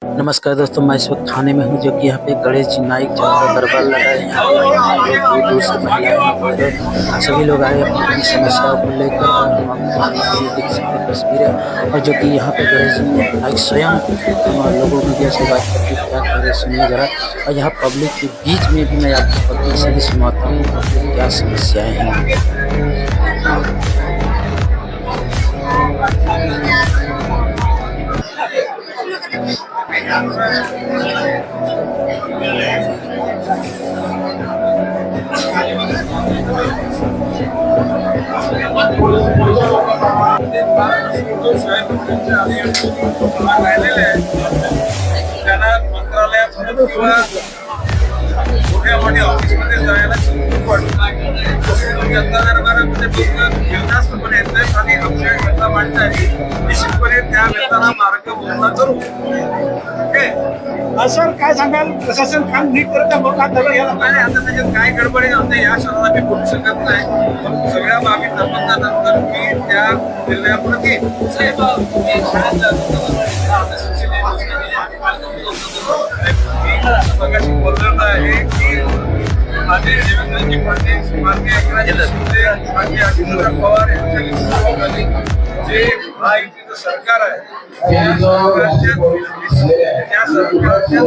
नमस्कार दोस्तों, मैं इस वक्त थाने में हूँ जो कि यहाँ पे गणेश जी नाइक जो का दरबार लगा है। यहाँ पे दूर दूर से महिलाएं और सभी लोग आए अपनी समस्याओं को लेकर और हम आपको ये देख सकते हैं तस्वीरें। और जो कि यहाँ पे गणेश जी नाइक स्वयं लोगों मीडिया से बात करके क्या कह रहे सुनिए जरा। और यहाँ पब्लिक के बीच में भी मैं आपको पब्लिक से भी सुनाता हूँ क्या समस्याएं हैं। राहिलेले आहे त्यांना मंत्रालयात किंवा मोठ्या मोठ्या ऑफिसमध्ये जायला खूप वाटतं. जनता दरबारामध्ये बिनधास्तपणे येतात आणि आमच्या जनता मांडताय निश्चितपणे त्या व्यक्तीला मार्ग मोकळा करू. सर काय सांगाल, प्रशासन काम नीट करत आहे मग आता त्याच्यात काय गडबडी होते या शब्दाला मी बोलू शकत नाही. पण सगळ्या बाबी तपासल्यानंतर मी त्या निर्णयाप्रती मगाशी बोललेलं आहे की माझे देवेंद्रजी फडणवीस, माननीय एकनाथ शिंदे, माननीय अजितदादा पवार यांच्या जे महायुतीचं सरकार आहे त्या सरकारच्या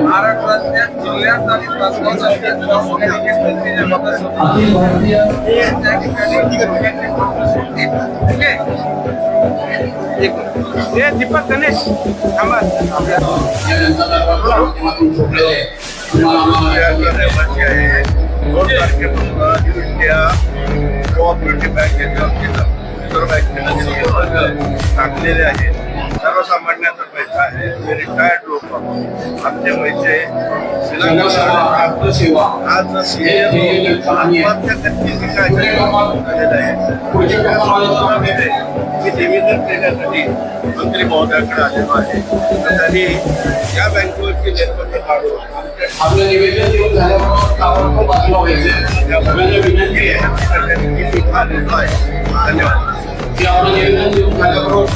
महाराष्ट्रातल्या जिल्ह्यात आणि तालुक्यात त्या ठिकाणी दीपक गणेश थांबा. दोन तारखेपासून दृष्ट्या कोऑपरेटिव्ह बँकेच्या रिझर्व्ह बँकेने टाकलेले आहेत. सर्वसामान्यांचा पैसा आहे. जे रिटायर्ड लोक आमचे पैसे आज आत्महत्या करण्याची काय झालेलं आहे. मी निवेदन देण्यासाठी मंत्री महोदयाकडे आलेलो आहे. त्यांनी या बँकेवरची निर्बंध काढून आपलं निवेदन देऊन झाल्यावर बाजूला आलेलो आहे. धन्यवाद. आपलं निवेदन देऊन झाल्याबरोबर